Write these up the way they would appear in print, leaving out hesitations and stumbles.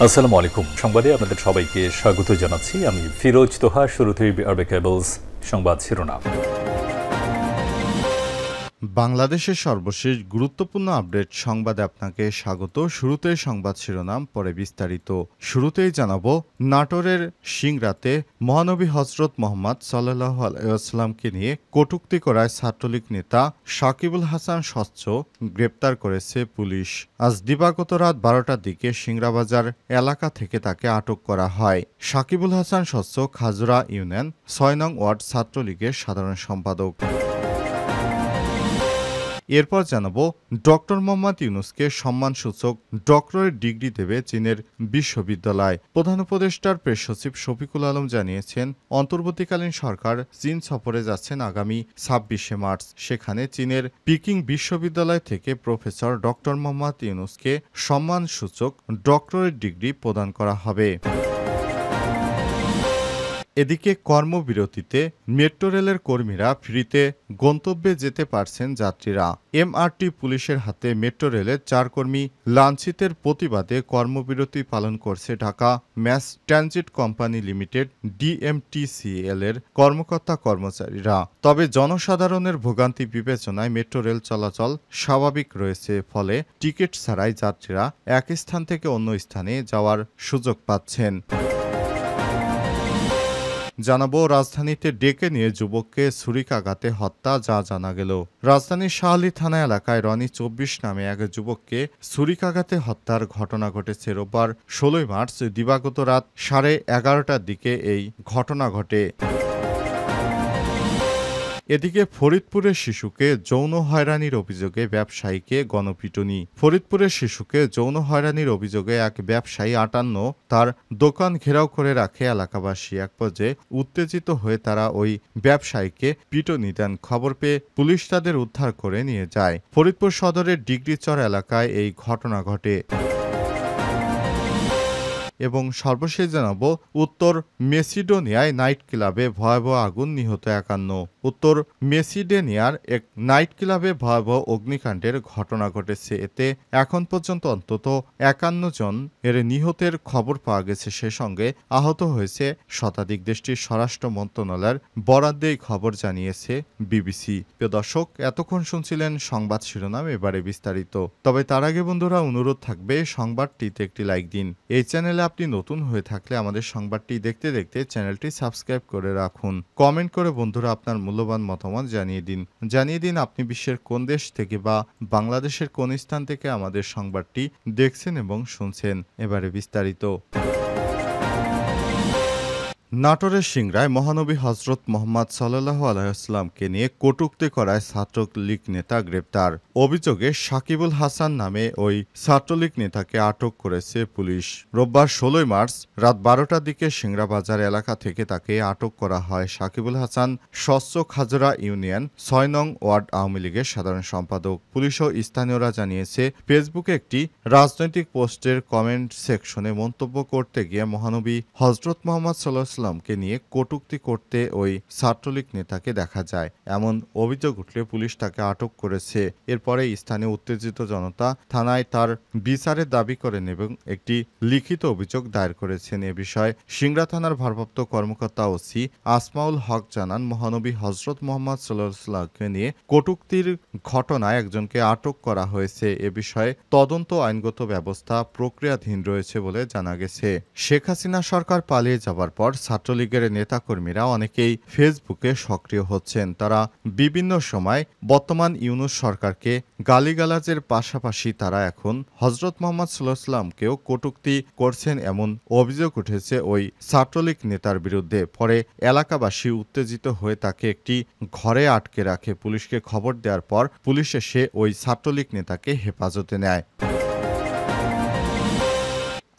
আসসালামু আলাইকুম। সংবাদে আপনাদের সবাইকে স্বাগত জানাচ্ছি। আমি ফিরোজ তোহা। শুরুতেই আরবে কেবলস সংবাদ শিরোনাম। বাংলাদেশের সর্বশেষ গুরুত্বপূর্ণ আপডেট সংবাদে আপনাকে স্বাগত। শুরুতেই সংবাদ শিরোনাম, পরে বিস্তারিত। শুরুতেই জানাবো, নাটোরের সিংড়াতে মহানবী হজরত মোহাম্মদ সাল্লাল্লাহু আলাইহি ওয়াসাল্লামকে নিয়ে কটূক্তি করায় ছাত্রলীগ নেতা সাকিবুল হাসান স্বচ্ছ গ্রেপ্তার করেছে পুলিশ। আজ দিবাগত রাত 12টার দিকে সিংড়াবাজার এলাকা থেকে তাকে আটক করা হয়। সাকিবুল হাসান স্বচ্ছ খাজুরা ইউনিয়ন ৬ নং ওয়ার্ড ছাত্রলীগের সাধারণ সম্পাদক। এরপর জানাবো, ডক্টর মোহাম্মদ ইউনূসকে সম্মানসূচক ডক্টরেট ডিগ্রি দেবে চীনের বিশ্ববিদ্যালয়। প্রধান উপদেষ্টার প্রেস সচিব শফিকুল আলম জানিয়েছেন, অন্তর্বর্তীকালীন সরকার চীন সফরে যাচ্ছেন আগামী ২৬শে মার্চ। সেখানে চীনের পিকিং বিশ্ববিদ্যালয় থেকে প্রফেসর ডক্টর মোহাম্মদ ইউনূসকে সম্মানসূচক ডক্টরেট ডিগ্রি প্রদান করা হবে। এদিকে কর্মবিরতিতে মেট্রো রেলের কর্মীরা ফ্রিতে গন্তব্যে যেতে পারছেন যাত্রীরা। এমআরটি পুলিশের হাতে মেট্রো রেলের ৪ কর্মী লাঞ্ছিতের প্রতিবাদে কর্মবিরতি পালন করছে Dhaka mass transit company limited DMTCL এর কর্মকর্তা কর্মচারীরা। তবে জনসাধারণের ভোগান্তি বিবেচনায় মেট্রো রেল চলাচল স্বাভাবিক রয়েছে, ফলে টিকিট ছাড়াই যাত্রীরা এক স্থান থেকে অন্য স্থানে যাওয়ার সুযোগ পাচ্ছেন। জানাবো, রাজধানীতে ডেকে নিয়ে যুবককে ছুরিকাঘাতে হত্যা, যা জানা গেল। রাজধানীর শাহলী থানা এলাকায় রনি ২৪ নামে এক যুবককে ছুরিকাঘাতে হত্যার ঘটনা ঘটেছে রোববার ১৬ মার্চ দিবাগত রাত 11:30টার দিকে এই ঘটনা ঘটে। এদিকে ফরিদপুরের শিশুকে যৌন হয়রানির অভিযোগে ব্যবসায়ীকে গণপিটুনি। ফরিদপুরের শিশুকে যৌন হয়রানির অভিযোগে এক ব্যবসায়ী ৫৮ তার দোকান ঘেরাও করে রাখে এলাকাবাসী। এক পর্যায়ে উত্তেজিত হয়ে তারা ওই ব্যবসায়ীকে পিটুনি দেন। খবর পেয়ে পুলিশ তাদের উদ্ধার করে নিয়ে যায়। ফরিদপুর সদরের ডিগ্রিচর এলাকায় এই ঘটনা ঘটে। এবং সর্বশেষ জানাবো, উত্তর মেসিডোনিয়ায় নাইট ক্লাবে ভয়াবহ আগুন, নিহত ৫১। উত্তর মেসিডোনিয়ার এক নাইট ক্লাবে ভয়াবহ অগ্নিকাণ্ডের ঘটনা ঘটেছে। এতে এখন পর্যন্ত অন্তত ৫১ জন এর নিহতের খবর পাওয়া গেছে। সে সঙ্গে আহত হয়েছে শতাধিক। দেশটির স্বরাষ্ট্র মন্ত্রণালয়ের বরাদ্দে এই খবর জানিয়েছে বিবিসি। প্রিয় দর্শক, এতক্ষণ শুনছিলেন সংবাদ শিরোনাম, এবারে বিস্তারিত। তবে তার আগে বন্ধুরা, অনুরোধ থাকবে সংবাদটিতে একটি লাইক দিন। এই চ্যানেলে আপনি নতুন হয়ে থাকলে আমাদের সংবাদটি দেখতে দেখতে চ্যানেলটি সাবস্ক্রাইব করে রাখুন। কমেন্ট করে বন্ধুরা আপনার মূল্যবান মতামত জানিয়ে দিন আপনি বিশ্বের কোন দেশ থেকে বা বাংলাদেশের কোন স্থান থেকে আমাদের সংবাদটি দেখছেন এবং শুনছেন। এবারে বিস্তারিত। নাটোরের সিংড়ায় মহানবী হজরত মোহাম্মদ সাল্লাল্লাহু আলাইহি ওয়াসাল্লামকে নিয়ে কটূক্তি করায় ছাত্রলীগ নেতা গ্রেপ্তার। অভিযোগে সাকিবুল হাসান নামে ওই ছাত্রলীগ নেতাকে আটক করেছে পুলিশ। রোববার ১৬ মার্চ রাত ১২টার দিকে সিংড়াবাজার এলাকা থেকে তাকে আটক করা হয়। সাকিবুল হাসান স্বচ্ছ খাজুরা ইউনিয়ন ৬ নং ওয়ার্ড আওয়ামী লীগের সাধারণ সম্পাদক। পুলিশ ও স্থানীয়রা জানিয়েছে, ফেসবুকে একটি রাজনৈতিক পোস্টের কমেন্ট সেকশনে মন্তব্য করতে গিয়ে মহানবী হজরত মোহাম্মদ সাল্লাল্লাহু কে নিয়ে কটূক্তি করতে ওই ছাত্রলীগ নেতাকে দেখা যায়। এমন অভিযোগ উঠলে পুলিশ তাকে আটক করেছে। এরপরে স্থানীয় উত্তেজিত জনতা থানায় তার বিচারের দাবি করেন এবং একটি লিখিত অভিযোগ দায়ের করেছেন। এ বিষয়ে সিংড়া থানার ভারপ্রাপ্ত কর্মকর্তা ওসি আসমাউল হক জানান, মহানবী হজরত মোহাম্মদ সাল্লাল্লাহু নিয়ে কটূক্তির ঘটনায় একজনকে আটক করা হয়েছে। এ বিষয়ে তদন্ত আইনগত ব্যবস্থা প্রক্রিয়াধীন রয়েছে বলে জানা গেছে। শেখ হাসিনা সরকার পালিয়ে যাবার পর ছাত্রলীগের নেতাকর্মীরা অনেকেই ফেসবুকে সক্রিয় হচ্ছেন। তারা বিভিন্ন সময় বর্তমান ইউনূস সরকারকে গালিগালাজের পাশাপাশি তারা এখন হজরত মোহাম্মদ সাল্লাল্লাহুকেও কটূক্তি করছেন, এমন অভিযোগ উঠেছে ওই ছাত্রলীগ নেতার বিরুদ্ধে। পরে এলাকাবাসী উত্তেজিত হয়ে তাকে একটি ঘরে আটকে রাখে। পুলিশকে খবর দেওয়ার পর পুলিশ এসে ওই ছাত্রলীগ নেতাকে হেফাজতে নেয়।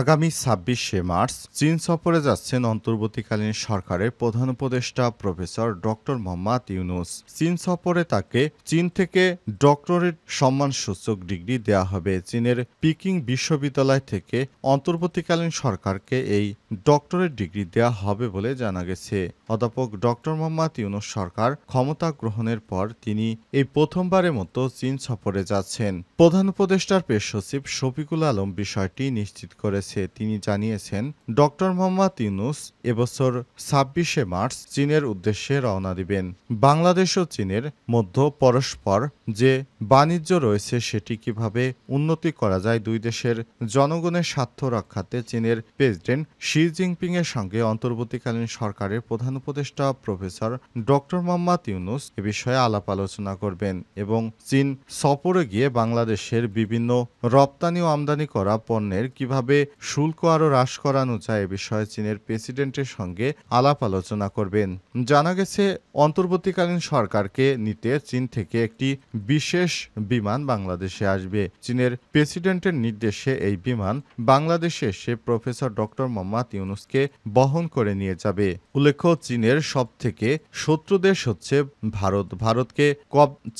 আগামী ২৬শে মার্চ চীন সফরে যাচ্ছেন অন্তর্বর্তীকালীন সরকারের প্রধান উপদেষ্টা প্রফেসর ডক্টর মোহাম্মদ ইউনূস। চীন সফরে তাকে চীন থেকে ডক্টরেট সম্মানসূচক ডিগ্রি দেওয়া হবে। চীনের পিকিং বিশ্ববিদ্যালয় থেকে অন্তর্বর্তীকালীন সরকারকে এই ডক্টরেট ডিগ্রি দেওয়া হবে বলে জানা গেছে। অধ্যাপক ডক্টর মোহাম্মদ ইউনূস সরকার ক্ষমতা গ্রহণের পর তিনি এই প্রথমবারের মতো চীন সফরে যাচ্ছেন। প্রধান উপদেষ্টার প্রেস সচিব শফিকুল আলম বিষয়টি নিশ্চিত করেছে। তিনি জানিয়েছেন, ডক্টর মোহাম্মদ ইউনূস এবছর ২৬শে মার্চ চীনের উদ্দেশ্যে রওনা দিবেন। বাংলাদেশ ও চীনের মধ্যে পরস্পর যে বাণিজ্য রয়েছে সেটি কিভাবে উন্নতি করা যায়, দুই দেশের জনগণের স্বার্থ রক্ষাতে চীনের প্রেসিডেন্ট শি জিনপিং এর সঙ্গে অন্তর্বর্তীকালীন সরকারের প্রধান উপদেষ্টা প্রফেসর ডক্টর মোহাম্মদ ইউনূস এ বিষয়ে আলাপ আলোচনা করবেন এবং চীন সফরে গিয়ে বাংলাদেশের বিভিন্ন রপ্তানি ও আমদানি করা পণ্যের কিভাবে শুল্ক আরও হ্রাস করানো যায় এ বিষয়ে চীনের প্রেসিডেন্টের সঙ্গে আলাপ আলোচনা করবেন। জানা গেছে, অন্তর্বর্তীকালীন সরকারকে নিতে চীন থেকে একটি বিশেষ বিমান বাংলাদেশে আসবে। চীনের প্রেসিডেন্টের নির্দেশে এই বিমান বাংলাদেশে এসে প্রফেসর ডক্টর মোহাম্মদ ইউনূসকে বহন করে নিয়ে যাবে। উল্লেখ্য, চীনের সবথেকে শত্রু দেশ হচ্ছে ভারত। ভারতকে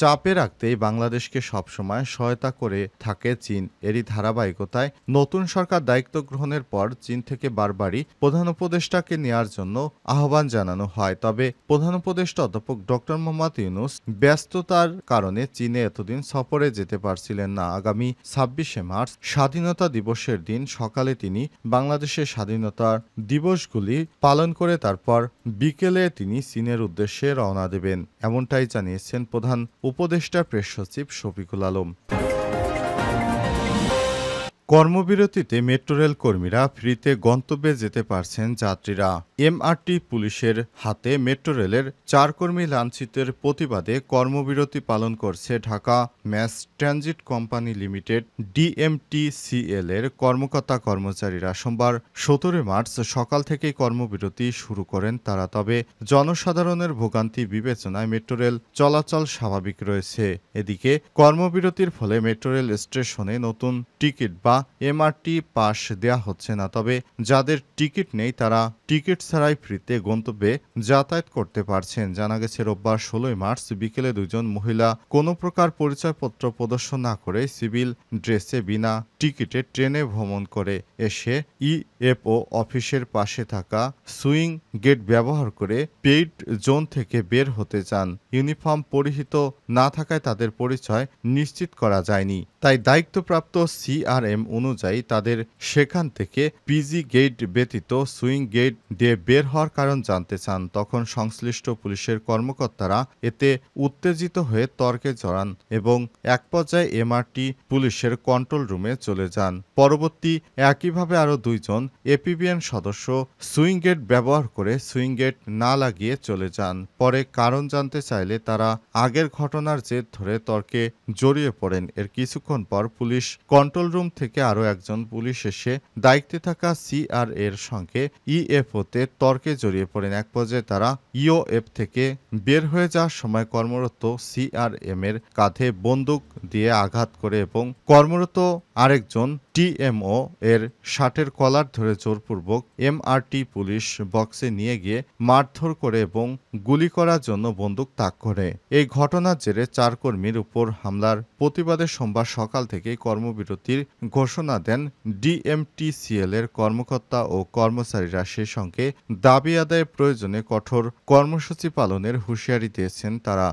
চাপে রাখতেই বাংলাদেশকে সবসময় সহায়তা করে থাকে চীন। এরই ধারাবাহিকতায় নতুন সরকার দায়িত্ব গ্রহণের পর চীন থেকে বারবারই প্রধান উপদেষ্টাকে নেওয়ার জন্য আহ্বান জানানো হয়। তবে প্রধান উপদেষ্টা অধ্যাপক ডক্টর মোহাম্মদ ইউনূস ব্যস্ততার কারণে চীনে এতদিন সফরে যেতে পারছিলেন না। আগামী ২৬শে মার্চ স্বাধীনতা দিবসের দিন সকালে তিনি বাংলাদেশের স্বাধীনতা দিবসগুলি পালন করে তারপর বিকেলে তিনি চীনের উদ্দেশ্যে রওনা দেবেন, এমনটাই জানিয়েছেন প্রধান উপদেষ্টা প্রেস সচিব শফিকুল আলম। কর্মবিরতিতে মেট্রো রেল কর্মীরা ফ্রিতে গন্তব্যে যেতে পারছেন যাত্রীরা। এমআরটি পুলিশের হাতে মেট্রো রেলের ৪ কর্মী লাঞ্ছিতের প্রতিবাদে কর্মবিরতি পালন করছে Dhaka mass transit company limited DMTCL এর কর্মকর্তা কর্মচারীরা। সোমবার ১৭ মার্চ সকাল থেকেই কর্মবিরতি শুরু করেন তারা। তবে জনসাধারণের ভোগান্তি বিবেচনায় মেট্রো রেল চলাচল স্বাভাবিক রয়েছে। এদিকে কর্মবিরতির ফলে মেট্রো রেল স্টেশনে নতুন টিকিট বা এমআরটি পাস দেয়া হচ্ছে না। তবে যাদের টিকিট নেই তারা টিকিট ছাড়াই ফ্রিতে গন্তব্যে যাতায়াত করতে পারছেন। জানা গেছে, রোববার ১৬ মার্চ বিকেলে দুজন মহিলা কোনো প্রকার পরিচয়পত্র প্রদর্শন না করে সিভিল ড্রেসে বিনা টিকিটে ট্রেনে ভ্রমণ করে এসে ইএফও অফিসের পাশে থাকা সুইং গেট ব্যবহার করে পেইড জোন থেকে বের হতে চান। ইউনিফর্ম পরিহিত না থাকায় তাদের পরিচয় নিশ্চিত করা যায়নি। তাই দায়িত্বপ্রাপ্ত সিআরএম অনুযায়ী তাদের সেখান থেকে পিজি গেট ব্যতীত সুইং গেট দিয়ে বের হওয়ার কারণ জানতে চান। তখন সংশ্লিষ্ট পুলিশের কর্মকর্তারা এতে উত্তেজিত হয়ে তর্কে জড়ান এবং এক পর্যায়ে এমআরটি পুলিশের কন্ট্রোল রুমে চলে যান। পরবর্তী একইভাবে আরও দুইজন এপিবিএন সদস্য সুইং গেট ব্যবহার করে সুইং গেট না লাগিয়ে চলে যান। পরে কারণ জানতে চাইলে তারা আগের ঘটনার জের ধরে তর্কে জড়িয়ে পড়েন। এর কিছুক্ষণ পর পুলিশ কন্ট্রোল রুম থেকে আরও একজন পুলিশ এসে দায়িত্বে থাকা সিআর এর সঙ্গে ইএফওতে তর্কে জড়িয়ে পড়েন। এক পর্যায়ে তারা ইওএফ থেকে বের হয়ে যাওয়ার সময় কর্মরত সিআরএম এর কাঁধে বন্দুক দিয়ে আঘাত করে এবং কর্মরত আরেকজন টিএমও এর শার্টের কলার ধরে জোরপূর্বক এমআরটি পুলিশ বক্সে নিয়ে গিয়ে মারধর করে এবং গুলি করার জন্য বন্দুক তাক করে। এই ঘটনার জেরে ৪ কর্মীর উপর হামলার প্রতিবাদে সোমবার সকাল থেকেই কর্মবিরতির ঘোষণা দেন ডিএমটিসিএল এর কর্মকর্তা ও কর্মচারীরা। সেই সঙ্গে দাবি আদায়ের প্রয়োজনে কঠোর কর্মসূচি পালনের হুঁশিয়ারি দিয়েছেন তারা।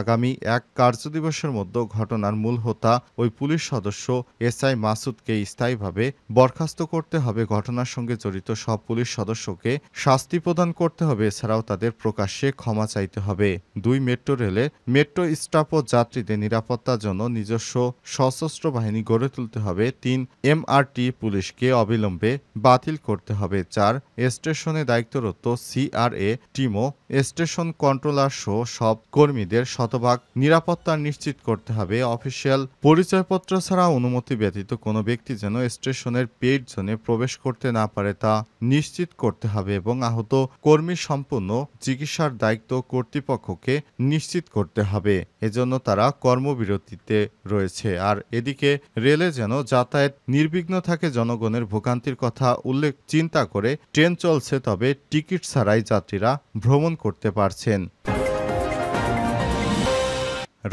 আগামী ১ কার্যদিবসের মধ্যে ঘটনার মূল হোতা ওই পুলিশ সদস্য এসআই মাসুদকে স্থায়ীভাবে বরখাস্ত করতে হবে। ঘটনার সঙ্গে জড়িত সব পুলিশ সদস্যকে শাস্তি প্রদান করতে হবে। এছাড়াও তাদের প্রকাশ্যে ক্ষমা চাইতে হবে। ২ মেট্রো রেলে মেট্রো স্টাফ ও যাত্রীদের নিরাপত্তার জন্য নিজস্ব সশস্ত্র বাহিনী গড়ে তুলতে হবে। ৩ এমআরটি পুলিশকে অবিলম্বে বাতিল করতে হবে। ৪ স্টেশনে দায়িত্বরত সিআরএ টিমও স্টেশন কন্ট্রোলার সহ সব কর্মীদের শতভাগ নিরাপত্তা নিশ্চিত করতে হবে। অফিসিয়াল পরিচয়পত্র ছাড়া অনুমতি ব্যতীত কোনো ব্যক্তি যেন স্টেশনের পেইড জোনে প্রবেশ করতে না পারে তা নিশ্চিত করতে হবে এবং আহত কর্মী সম্পূর্ণ চিকিৎসার দায়িত্ব কর্তৃপক্ষকে নিশ্চিত করতে হবে। এজন্য তারা কর্মবিরতিতে রয়েছে। আর এদিকে রেলে যেন যাতায়াত নির্বিঘ্ন থাকে, জনগণের ভোগান্তির কথা চিন্তা করে ট্রেন চলছে, তবে টিকিট ছাড়াই যাত্রীরা ভ্রমণ করতে পারছেন।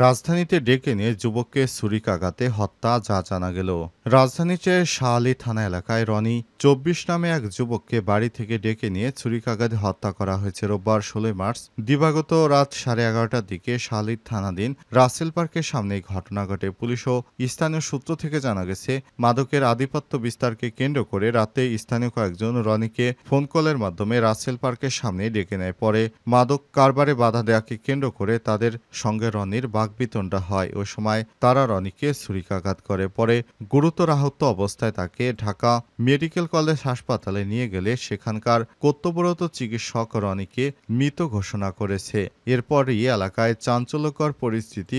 রাজধানীতে ডেকে নিয়ে যুবককে ছুরিকাঘাতে হত্যা, যা জানা গেল। রাজধানীর শাহআলী থানা এলাকায় রনি ২৪ নামে এক যুবককে বাড়ি থেকে ডেকে নিয়ে ছুরিকাঘাতে হত্যা করা হয়েছে রোববার ১৬ মার্চ দিবাগত রাত ১১:৩০টার দিকে শাহআলী থানাধীন রাসেল পার্কের সামনে এই ঘটনা ঘটে। পুলিশ ও স্থানীয় সূত্র থেকে জানা গেছে, মাদকের আধিপত্য বিস্তারকে কেন্দ্র করে রাতে স্থানীয় কয়েকজন রনিকে ফোন কলের মাধ্যমে রাসেল পার্কের সামনে ডেকে নেয়। পরে মাদক কারবারে বাধা দেওয়াকে কেন্দ্র করে তাদের সঙ্গে রনির বাকবিতণ্ডা হয়। ওই সময় তারা রনিকে ছুরিকাঘাত করে। পরে গুরুতর আহত অবস্থায় তাকে ঢাকা মেডিকেল কলেজ হাসপাতালে নিয়ে গেলে সেখানকার কর্তব্যরত চিকিৎসক রনিকে মৃত ঘোষণা করেছে। এরপরই এলাকায় চাঞ্চল্যকর পরিস্থিতি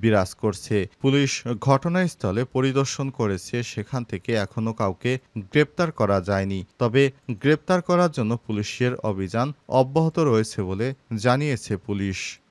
বিরাজ করছে। পুলিশ ঘটনাস্থলে পরিদর্শন করেছে, সেখান থেকে এখনো কাউকে গ্রেপ্তার করা যায়নি। তবে গ্রেপ্তার করার জন্য পুলিশের অভিযান অব্যাহত রয়েছে বলে জানিয়েছে পুলিশ।